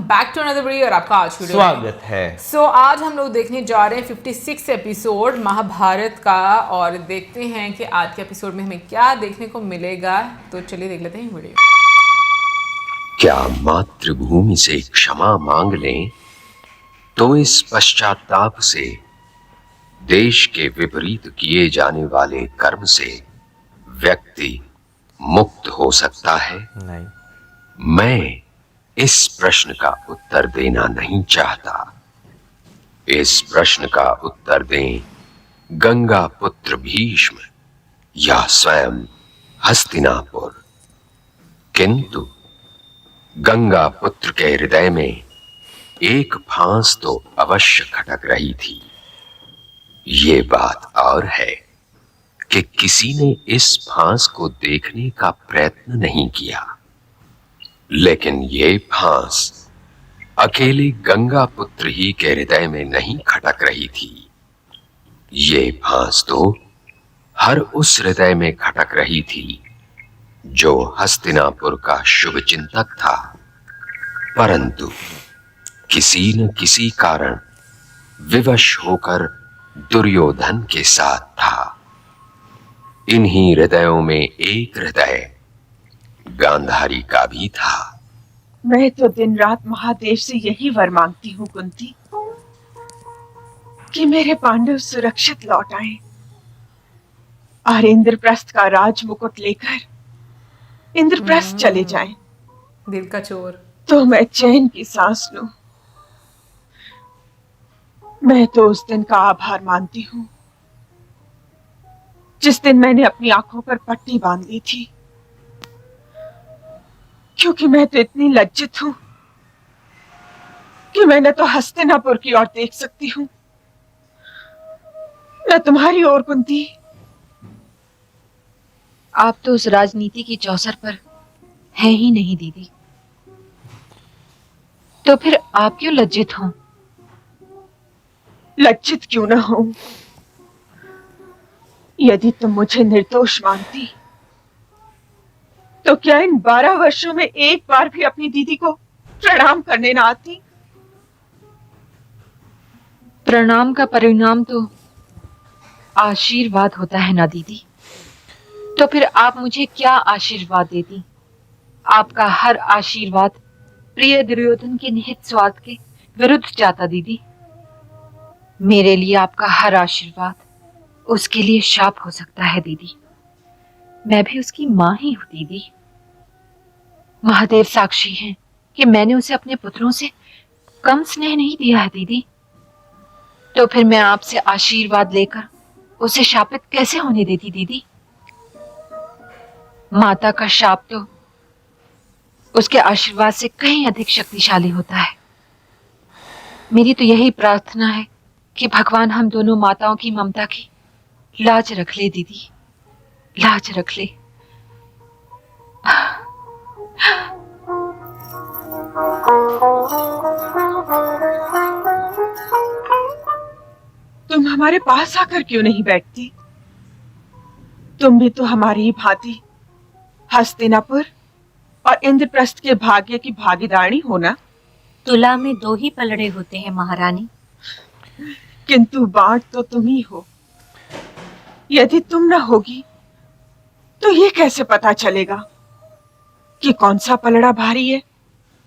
Back to another video और आपका आज वीडियो स्वागत है। आज हम लोग देखने जा रहे हैं 56 एपिसोड महाभारत का और देखते हैं कि आज के एपिसोड में हमें क्या देखने को मिलेगा। तो चलिए देख लेते हैं वीडियो। क्या मातृभूमि से क्षमा मांग लें तो इस पश्चाताप से, देश के विपरीत किए जाने वाले कर्म से व्यक्ति मुक्त हो सकता है? नहीं। मैं इस प्रश्न का उत्तर देना नहीं चाहता। इस प्रश्न का उत्तर दें गंगा पुत्र भीष्म या स्वयं हस्तिनापुर। किंतु गंगा पुत्र के हृदय में एक फांस तो अवश्य खटक रही थी। ये बात और है कि किसी ने इस फांस को देखने का प्रयत्न नहीं किया, लेकिन ये फांस अकेले गंगा पुत्र ही के हृदय में नहीं खटक रही थी। ये फांस तो हर उस हृदय में खटक रही थी जो हस्तिनापुर का शुभ चिंतक था, परंतु किसी न किसी कारण विवश होकर दुर्योधन के साथ था। इन्हीं हृदयों में एक हृदय गांधारी का भी था। मैं तो दिन रात महादेव से यही वर मांगती हूँ कुंती, कि मेरे पांडव सुरक्षित लौट आए और इंद्रप्रस्थ का राज मुकुट लेकर इंद्रप्रस्थ चले जाएं। दिल का चोर। तो मैं चैन की सांस लूं। मैं तो उस दिन का आभार मानती हूँ जिस दिन मैंने अपनी आंखों पर पट्टी बांध ली थी, क्योंकि मैं तो इतनी लज्जित हूं कि मैं न तो हस्तिनापुर की ओर देख सकती हूं न तुम्हारी ओर कुंती। आप तो उस राजनीति की चौसर पर हैं ही नहीं दीदी, तो फिर आप क्यों लज्जित हो? लज्जित क्यों न हूं? यदि तुम मुझे निर्दोष मानती तो क्या इन 12 वर्षों में एक बार भी अपनी दीदी को प्रणाम करने ना आती? प्रणाम का परिणाम तो आशीर्वाद होता है ना दीदी, तो फिर आप मुझे क्या आशीर्वाद देती? आपका हर आशीर्वाद प्रिय दुर्योधन के निहित स्वार्थ के विरुद्ध जाता दीदी। मेरे लिए आपका हर आशीर्वाद उसके लिए शाप हो सकता है दीदी। मैं भी उसकी मां ही हूं दीदी। महादेव साक्षी हैं कि मैंने उसे अपने पुत्रों से कम स्नेह नहीं दिया है दीदी। तो फिर मैं आपसे आशीर्वाद लेकर उसे शापित कैसे होने देती दीदी? माता का शाप तो उसके आशीर्वाद से कहीं अधिक शक्तिशाली होता है। मेरी तो यही प्रार्थना है कि भगवान हम दोनों माताओं की ममता की लाज रख ले दीदी, लाज रख ले। तुम हमारे पास आकर क्यों नहीं बैठती? तुम भी तो हमारी ही भांति हस्तिनापुर और इंद्रप्रस्थ के भाग्य की भागीदारी हो ना? तुला में 2 ही पलड़े होते हैं महारानी। किंतु बांट तो तुम ही हो। यदि तुम न होगी तो ये कैसे पता चलेगा कि कौन सा पलड़ा भारी है?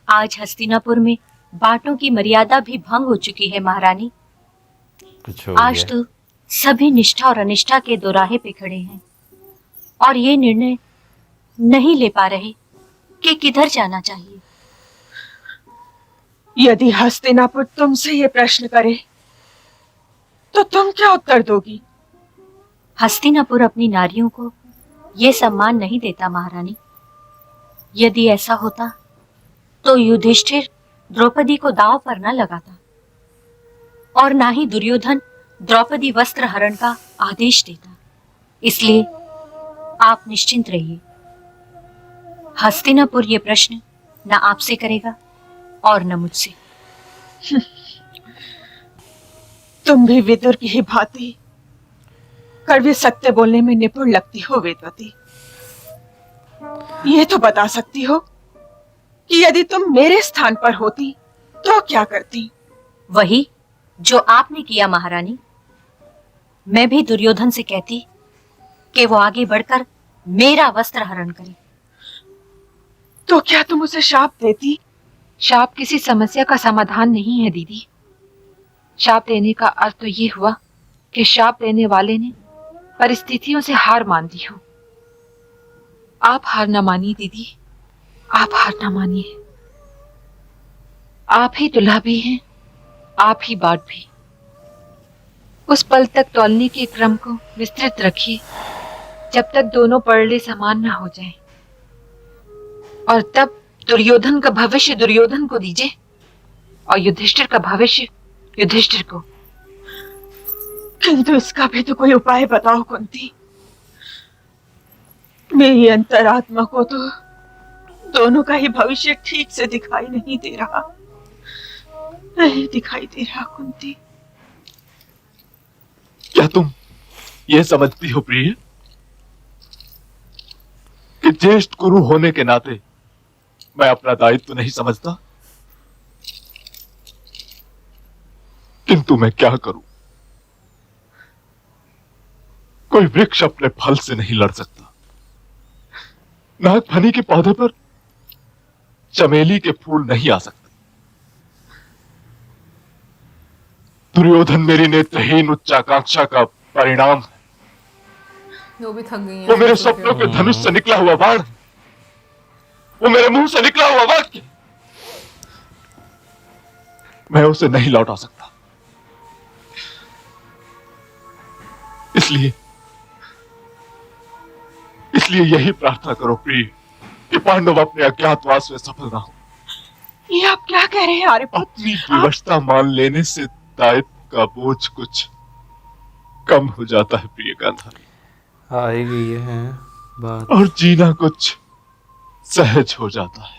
आज हस्तिनापुर में बाटों की मर्यादा भी भंग हो चुकी है महारानी। आज तो सभी निष्ठा और अनिष्ठा के दोराहे पे खड़े हैं और ये निर्णय नहीं ले पा रहे कि किधर जाना चाहिए। यदि हस्तिनापुर तुमसे ये प्रश्न करे तो तुम क्या उत्तर दोगी? हस्तिनापुर अपनी नारियों को ये सम्मान नहीं देता महारानी। यदि ऐसा होता तो युधिष्ठिर द्रौपदी को दांव पर न लगाता और ना ही दुर्योधन द्रौपदी वस्त्र हरण का आदेश देता। इसलिए आप निश्चिंत रहिए, हस्तिनापुर ये प्रश्न न आपसे करेगा और न मुझसे। तुम भी विदुर की ही भांति कड़वे सत्य बोलने में निपुण लगती हो वेदवती। ये तो बता सकती हो कि यदि तुम मेरे स्थान पर होती तो क्या करती? वही जो आपने किया महारानी। मैं भी दुर्योधन से कहती कि वो आगे बढ़कर मेरा वस्त्र हरण करे। तो क्या तुम उसे शाप देती? शाप किसी समस्या का समाधान नहीं है दीदी। शाप देने का अर्थ तो ये हुआ कि शाप देने वाले ने परिस्थितियों से हार मान ली हो। आप हार न मानिए दीदी, आप हार न मानिए। आप ही दुल्हा भी हैं, आप ही बाट भी। उस पल तक तौलने के क्रम को विस्तृत रखिए जब तक दोनों परले समान न हो जाएं। और तब दुर्योधन का भविष्य दुर्योधन को दीजिए और युधिष्ठिर का भविष्य युधिष्ठिर को। किंतु इसका भी तो कोई उपाय बताओ कुंती। मेरी अंतरात्मा को तो दोनों का ही भविष्य ठीक से दिखाई नहीं दे रहा, नहीं दिखाई दे रहा कुंती। क्या तुम ये समझती हो प्रिय कि ज्येष्ठ गुरु होने के नाते मैं अपना दायित्व नहीं समझता? किंतु मैं क्या करूं? कोई वृक्ष अपने फल से नहीं लड़ सकता। नागफनी के पौधे पर चमेली के फूल नहीं आ सकते। दुर्योधन मेरी नेत्रहीन उच्चाकांक्षा का परिणाम है। वो भी थक गई हैं। वो मेरे स्वप्नों के धनुष से निकला हुआ बाण है। वो मेरे मुंह से निकला हुआ वाक्य। मैं उसे नहीं लौटा सकता। इसलिए यही प्रार्थना करो प्रिय कि पांडव अपने अज्ञातवास में सफल ना हो। ये आप क्या कह रहे हैं आर्यपुत्र? अपनी विवशता मान लेने से दायित्व का बोझ कुछ कम हो जाता है प्रिय गांधारी। आएगी ये है बात। और जीना कुछ सहज हो जाता है।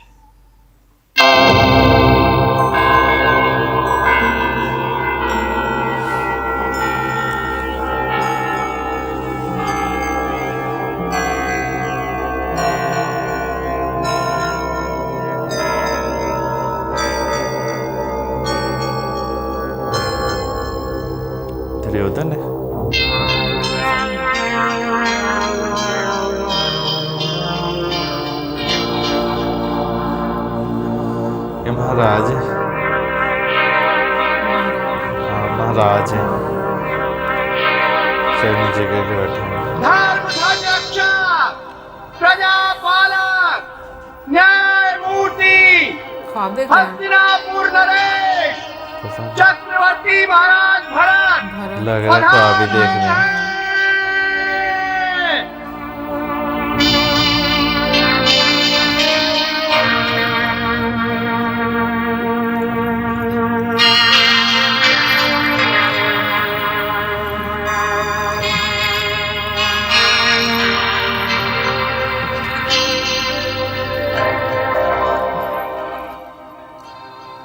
दुर्योधन है। ये महाराज है। हाँ महाराज है। शायद नीचे के बैठे हैं। प्रजापालक, न्यायमूर्ति, ख्वाब देख रहे हैं। हस्तिनापुर नरेश, पसंद चक्रवर्ती महाराज भरत, भरत। लग रहा है तो अभी देखने हैं।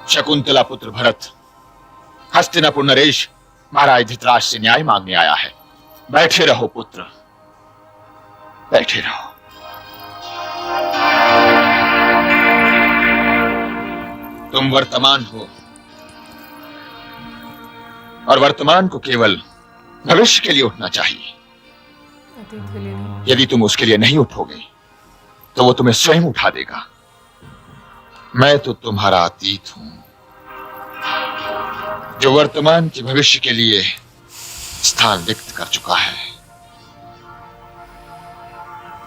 शकुंतला पुत्र भरत हस्तिनापुर नरेश महाराज धृतराष्ट्र से न्याय मांगने आया है। बैठे रहो पुत्र, बैठे रहो। तुम वर्तमान हो और वर्तमान को केवल भविष्य के लिए उठना चाहिए। अतीत के लिए नहीं। यदि तुम उसके लिए नहीं उठोगे तो वो तुम्हें स्वयं उठा देगा। मैं तो तुम्हारा अतीत हूं जो वर्तमान के भविष्य के लिए स्थान रिक्त कर चुका है।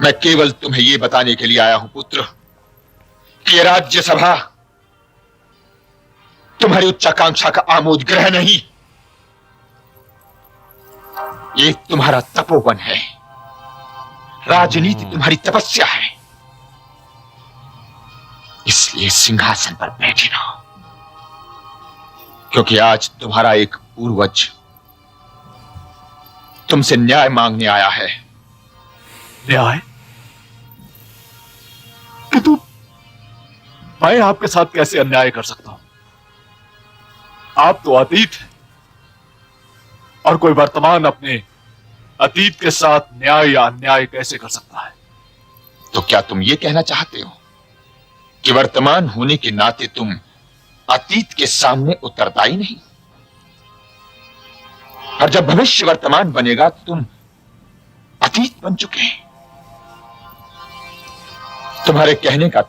मैं केवल तुम्हें यह बताने के लिए आया हूं पुत्र कि यह राज्यसभा तुम्हारी उच्चाकांक्षा का आमोद ग्रह नहीं, ये तुम्हारा तपोवन है। राजनीति तुम्हारी तपस्या है। इसलिए सिंहासन पर बैठे रहो, क्योंकि आज तुम्हारा एक पूर्वज तुमसे न्याय मांगने आया है। न्याय? किंतु मैं आपके साथ कैसे अन्याय कर सकता हूं? आप तो अतीत हैं और कोई वर्तमान अपने अतीत के साथ न्याय या अन्याय कैसे कर सकता है? तो क्या तुम ये कहना चाहते हो कि वर्तमान होने के नाते तुम अतीत के सामने उत्तरदायी नहीं, और जब भविष्य वर्तमान बनेगा तो तुम अतीत बन चुके हैं। तुम्हारे कहने का